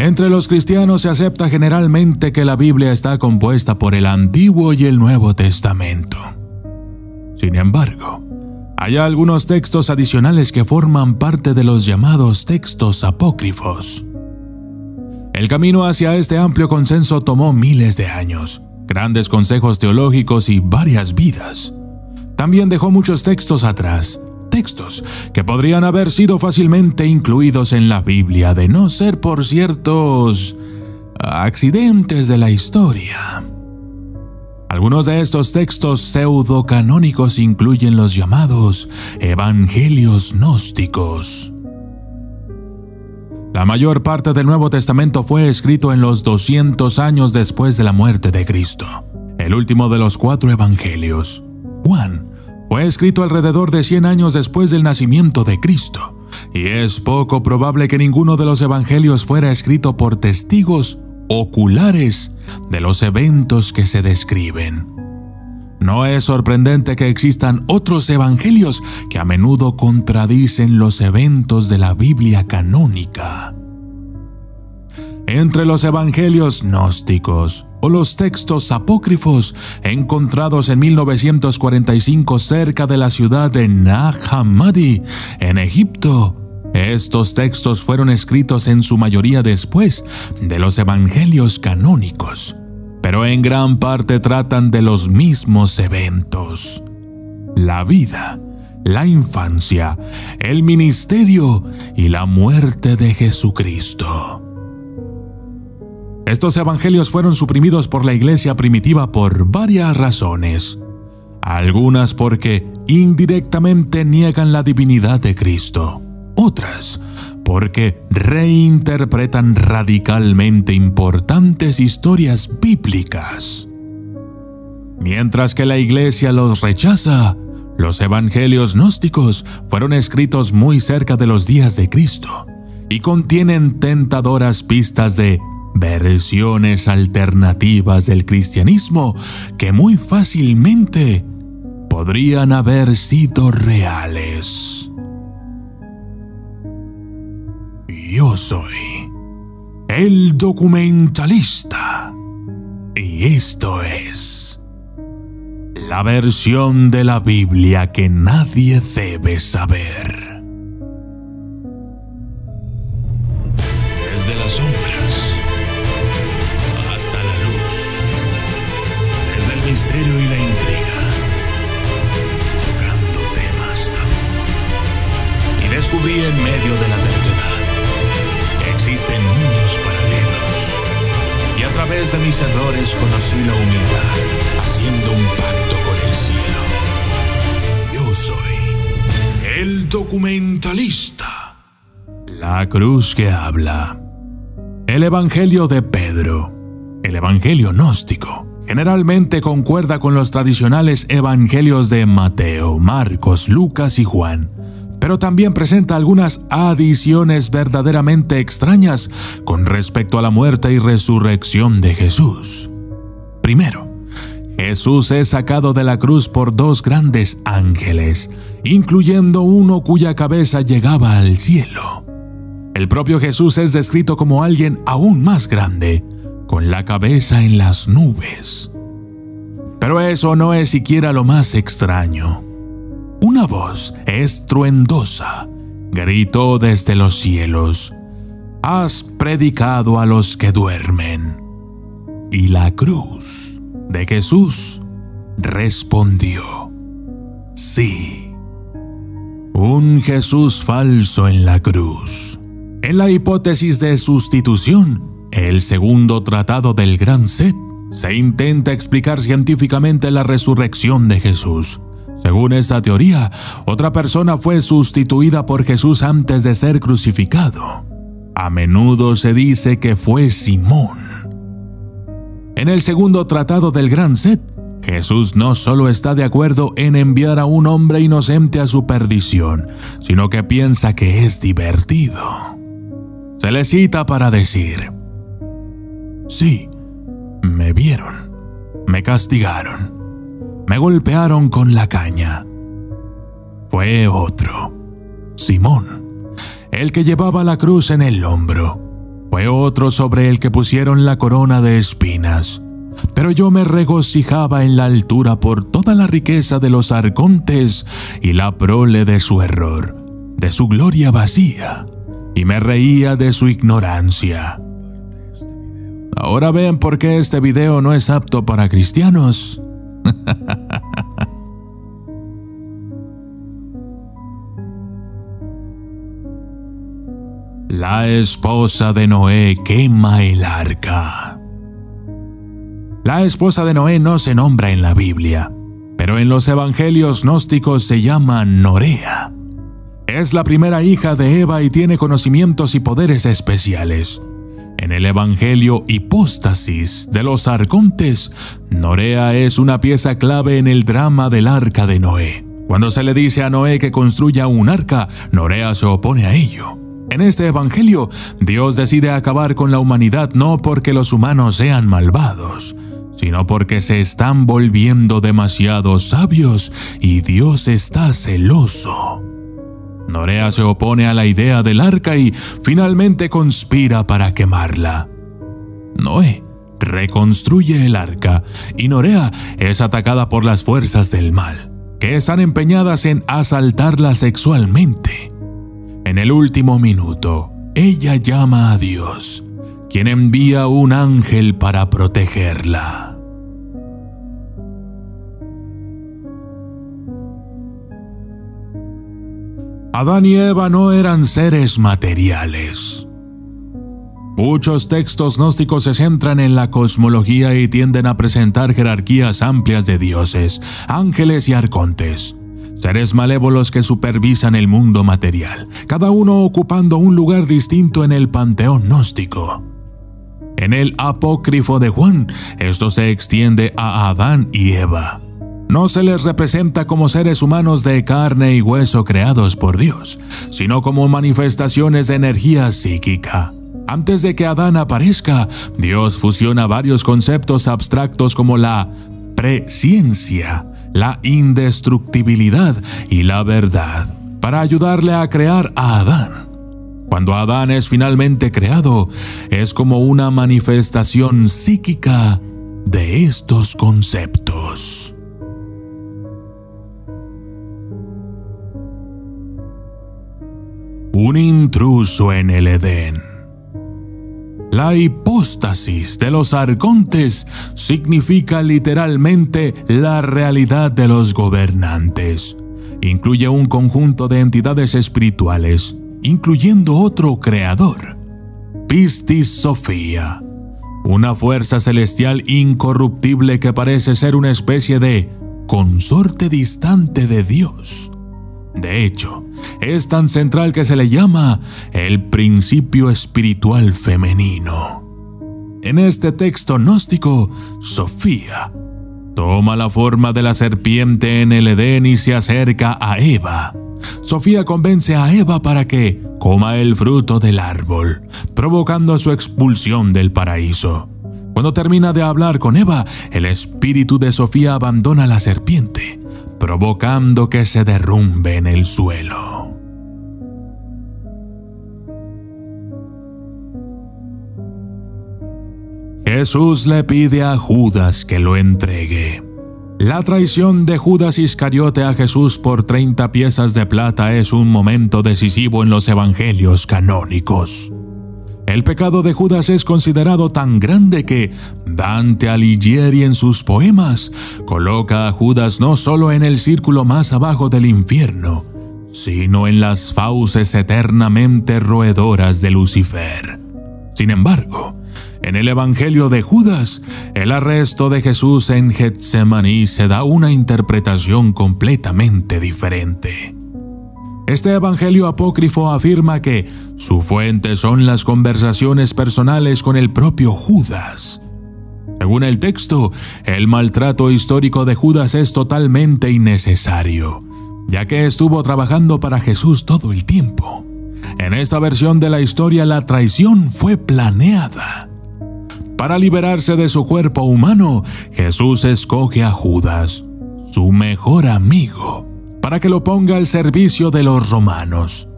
Entre los cristianos se acepta generalmente que la Biblia está compuesta por el Antiguo y el Nuevo Testamento. Sin embargo, hay algunos textos adicionales que forman parte de los llamados textos apócrifos. El camino hacia este amplio consenso tomó miles de años, grandes consejos teológicos y varias vidas. También dejó muchos textos atrás, textos que podrían haber sido fácilmente incluidos en la Biblia de no ser por ciertos accidentes de la historia. Algunos de estos textos pseudocanónicos incluyen los llamados evangelios gnósticos. La mayor parte del Nuevo Testamento fue escrito en los 200 años después de la muerte de Cristo. El último de los 4 evangelios, Juan, fue escrito alrededor de 100 años después del nacimiento de Cristo, y es poco probable que ninguno de los evangelios fuera escrito por testigos oculares de los eventos que se describen. No es sorprendente que existan otros evangelios que a menudo contradicen los eventos de la Biblia canónica. Entre los evangelios gnósticos o los textos apócrifos encontrados en 1945 cerca de la ciudad de Nag Hammadi, en Egipto, estos textos fueron escritos en su mayoría después de los evangelios canónicos, pero en gran parte tratan de los mismos eventos: la vida, la infancia, el ministerio y la muerte de Jesucristo. Estos evangelios fueron suprimidos por la iglesia primitiva por varias razones. Algunas porque indirectamente niegan la divinidad de Cristo. Otras porque reinterpretan radicalmente importantes historias bíblicas. Mientras que la iglesia los rechaza, los evangelios gnósticos fueron escritos muy cerca de los días de Cristo y contienen tentadoras pistas de versiones alternativas del cristianismo que muy fácilmente podrían haber sido reales. Yo soy el documentalista y esto es la versión de la Biblia que nadie debe saber. Desde las sombras hasta la luz, desde el misterio y la intriga, tocando temas tabú. Y descubrí en medio de la terquedad que existen mundos paralelos, y a través de mis errores conocí la humildad, haciendo un pacto con el cielo. Yo soy el documentalista. La cruz que habla. El Evangelio de Pedro, el Evangelio gnóstico, generalmente concuerda con los tradicionales evangelios de Mateo, Marcos, Lucas y Juan, pero también presenta algunas adiciones verdaderamente extrañas con respecto a la muerte y resurrección de Jesús. Primero, Jesús es sacado de la cruz por 2 grandes ángeles, incluyendo uno cuya cabeza llegaba al cielo. El propio Jesús es descrito como alguien aún más grande, con la cabeza en las nubes. Pero eso no es siquiera lo más extraño. Una voz estruendosa gritó desde los cielos: «Has predicado a los que duermen». Y la cruz de Jesús respondió: «Sí». Un Jesús falso en la cruz. En la hipótesis de sustitución, el segundo tratado del Gran Set, se intenta explicar científicamente la resurrección de Jesús. Según esta teoría, otra persona fue sustituida por Jesús antes de ser crucificado. A menudo se dice que fue Simón. En el segundo tratado del Gran Set, Jesús no solo está de acuerdo en enviar a un hombre inocente a su perdición, sino que piensa que es divertido. Se le cita para decir: «Sí, me vieron, me castigaron, me golpearon con la caña». Fue otro, Simón, el que llevaba la cruz en el hombro. fue otro sobre el que pusieron la corona de espinas. Pero yo me regocijaba en la altura por toda la riqueza de los arcontes y la prole de su error, de su gloria vacía, y me reía de su ignorancia. Ahora ven por qué este video no es apto para cristianos. La esposa de Noé quema el arca. La esposa de Noé no se nombra en la Biblia, pero en los evangelios gnósticos se llama Norea. Es la primera hija de Eva y tiene conocimientos y poderes especiales. En el evangelio Hipóstasis de los Arcontes, Norea es una pieza clave en el drama del arca de Noé. Cuando se le dice a Noé que construya un arca, Norea se opone a ello. En este evangelio, Dios decide acabar con la humanidad no porque los humanos sean malvados, sino porque se están volviendo demasiado sabios y Dios está celoso. Norea se opone a la idea del arca y finalmente conspira para quemarla. Noé reconstruye el arca y Norea es atacada por las fuerzas del mal, que están empeñadas en asaltarla sexualmente. En el último minuto, ella llama a Dios, quien envía un ángel para protegerla. Adán y Eva no eran seres materiales. Muchos textos gnósticos se centran en la cosmología y tienden a presentar jerarquías amplias de dioses, ángeles y arcontes, seres malévolos que supervisan el mundo material, cada uno ocupando un lugar distinto en el panteón gnóstico. En el apócrifo de Juan, esto se extiende a Adán y Eva. No se les representa como seres humanos de carne y hueso creados por Dios, sino como manifestaciones de energía psíquica. Antes de que Adán aparezca, Dios fusiona varios conceptos abstractos como la presciencia, la indestructibilidad y la verdad, para ayudarle a crear a Adán. Cuando Adán es finalmente creado, es como una manifestación psíquica de estos conceptos. Un intruso en el Edén. La hipóstasis de los arcontes significa literalmente la realidad de los gobernantes. Incluye un conjunto de entidades espirituales, incluyendo otro creador, Pistis Sophia, una fuerza celestial incorruptible que parece ser una especie de consorte distante de Dios. De hecho, es tan central que se le llama el principio espiritual femenino. En este texto gnóstico, Sofía toma la forma de la serpiente en el Edén y se acerca a Eva. Sofía convence a Eva para que coma el fruto del árbol, provocando su expulsión del paraíso. Cuando termina de hablar con Eva, el espíritu de Sofía abandona a la serpiente, provocando que se derrumbe en el suelo. Jesús le pide a Judas que lo entregue. La traición de Judas Iscariote a Jesús por 30 piezas de plata es un momento decisivo en los evangelios canónicos. El pecado de Judas es considerado tan grande que Dante Alighieri en sus poemas coloca a Judas no solo en el círculo más abajo del infierno, sino en las fauces eternamente roedoras de Lucifer. Sin embargo, en el Evangelio de Judas, el arresto de Jesús en Getsemaní se da una interpretación completamente diferente. Este evangelio apócrifo afirma que su fuente son las conversaciones personales con el propio Judas. Según el texto, el maltrato histórico de Judas es totalmente innecesario, ya que estuvo trabajando para Jesús todo el tiempo. En esta versión de la historia, la traición fue planeada. Para liberarse de su cuerpo humano, Jesús escoge a Judas, su mejor amigo, para que lo ponga al servicio de los romanos.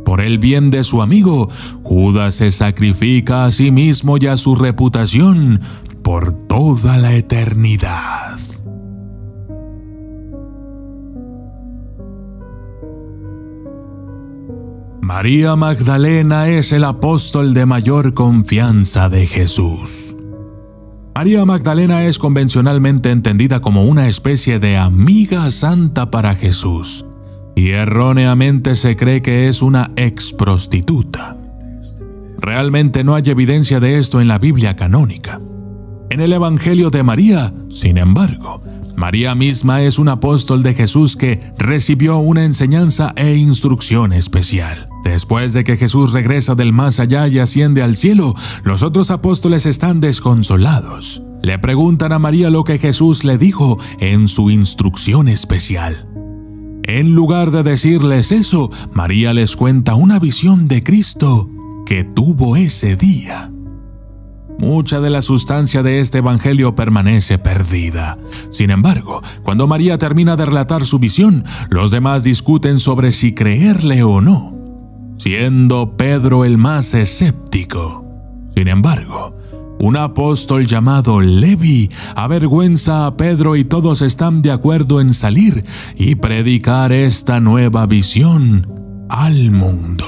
Por el bien de su amigo, Judas se sacrifica a sí mismo y a su reputación por toda la eternidad. María Magdalena es el apóstol de mayor confianza de Jesús. María Magdalena es convencionalmente entendida como una especie de amiga santa para Jesús, y erróneamente se cree que es una ex prostituta. Realmente no hay evidencia de esto en la Biblia canónica. En el Evangelio de María, sin embargo, María misma es un apóstol de Jesús que recibió una enseñanza e instrucción especial. Después de que Jesús regresa del más allá y asciende al cielo, los otros apóstoles están desconsolados. Le preguntan a María lo que Jesús le dijo en su instrucción especial. En lugar de decirles eso, María les cuenta una visión de Cristo que tuvo ese día. Mucha de la sustancia de este evangelio permanece perdida. Sin embargo, cuando María termina de relatar su visión, los demás discuten sobre si creerle o no, siendo Pedro el más escéptico. Sin embargo, un apóstol llamado Levi avergüenza a Pedro y todos están de acuerdo en salir y predicar esta nueva visión al mundo.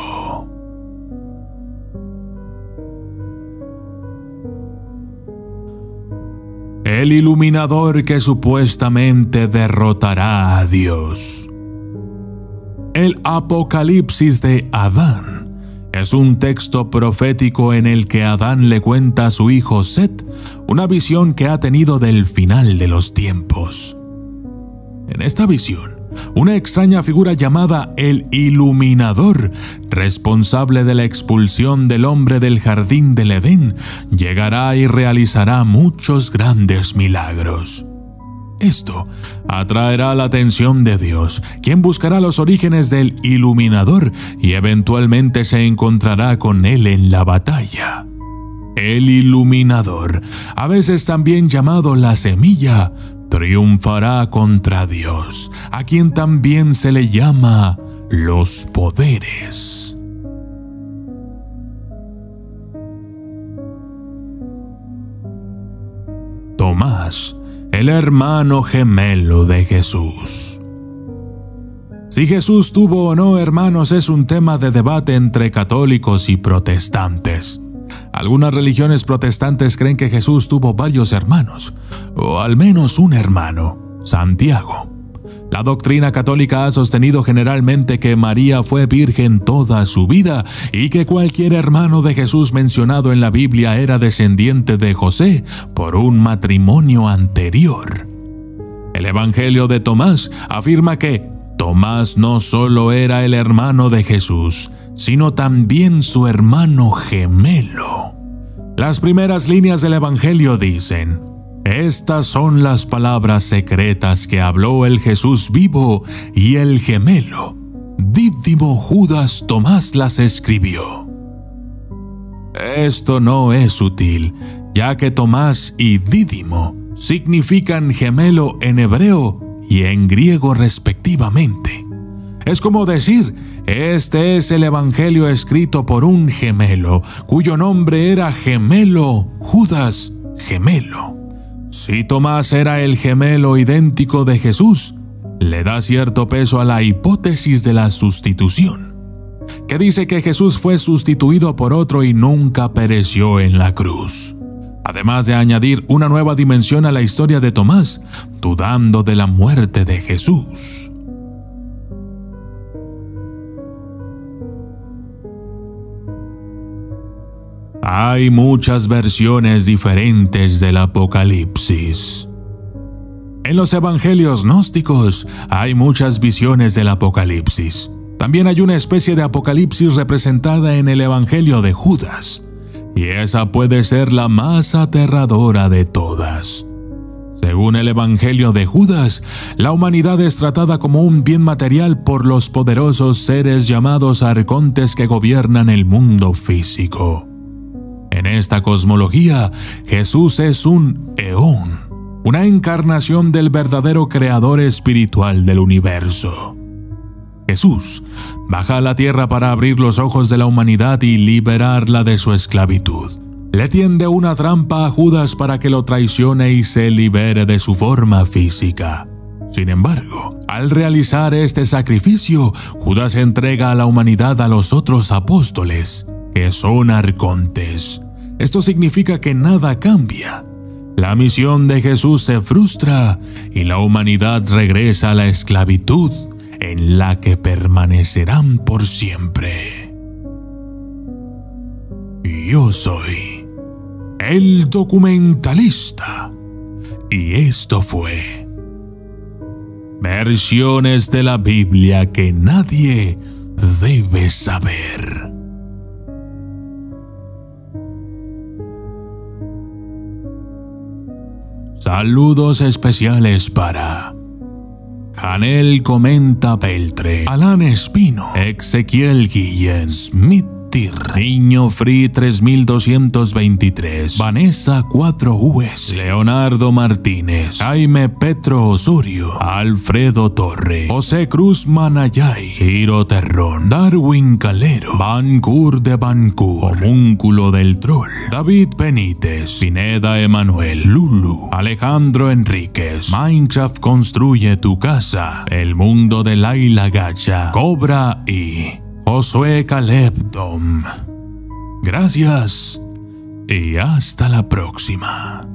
El iluminador que supuestamente derrotará a Dios. El Apocalipsis de Adán es un texto profético en el que Adán le cuenta a su hijo Set una visión que ha tenido del final de los tiempos. En esta visión, una extraña figura llamada el Iluminador, responsable de la expulsión del hombre del jardín del Edén, llegará y realizará muchos grandes milagros. Esto atraerá la atención de Dios, quien buscará los orígenes del Iluminador y eventualmente se encontrará con él en la batalla. El Iluminador, a veces también llamado la semilla, triunfará contra Dios, a quien también se le llama los poderes. Tomás, el hermano gemelo de Jesús. Si Jesús tuvo o no hermanos es un tema de debate entre católicos y protestantes. Algunas religiones protestantes creen que Jesús tuvo varios hermanos, o al menos un hermano, Santiago. La doctrina católica ha sostenido generalmente que María fue virgen toda su vida y que cualquier hermano de Jesús mencionado en la Biblia era descendiente de José por un matrimonio anterior. El Evangelio de Tomás afirma que Tomás no solo era el hermano de Jesús, sino también su hermano gemelo. Las primeras líneas del Evangelio dicen: estas son las palabras secretas que habló el Jesús vivo y el gemelo. Dídimo Judas Tomás las escribió. Esto no es sutil, ya que Tomás y Dídimo significan gemelo en hebreo y en griego respectivamente. Es como decir: este es el Evangelio escrito por un gemelo, cuyo nombre era Gemelo, Judas Gemelo. Si Tomás era el gemelo idéntico de Jesús, le da cierto peso a la hipótesis de la sustitución, que dice que Jesús fue sustituido por otro y nunca pereció en la cruz. Además de añadir una nueva dimensión a la historia de Tomás, dudando de la muerte de Jesús. Hay muchas versiones diferentes del Apocalipsis. En los evangelios gnósticos hay muchas visiones del Apocalipsis. También hay una especie de Apocalipsis representada en el Evangelio de Judas, y esa puede ser la más aterradora de todas. Según el Evangelio de Judas, la humanidad es tratada como un bien material por los poderosos seres llamados arcontes que gobiernan el mundo físico. En esta cosmología, Jesús es un eón, una encarnación del verdadero creador espiritual del universo. Jesús baja a la tierra para abrir los ojos de la humanidad y liberarla de su esclavitud. Le tiende una trampa a Judas para que lo traicione y se libere de su forma física. Sin embargo, al realizar este sacrificio, Judas entrega a la humanidad a los otros apóstoles, que son arcontes. Esto significa que nada cambia. La misión de Jesús se frustra y la humanidad regresa a la esclavitud en la que permanecerán por siempre. Yo soy el documentalista y esto fue Versiones de la Biblia que nadie debe saber. Saludos especiales para Janel Comenta Beltre, Alan Espino, Ezequiel Guillén, Smith Niño Free 3223, Vanessa 4US, Leonardo Martínez, Jaime Petro Osorio, Alfredo Torre, José Cruz Manayay, Ciro Terrón, Darwin Calero, Bancur de Bancur, Homúnculo del Troll, David Benítez, Pineda Emanuel, Lulu, Alejandro Enríquez, Minecraft Construye tu Casa, El Mundo de Laila Gacha, Cobra y Josué Caleb Dom. Gracias y hasta la próxima.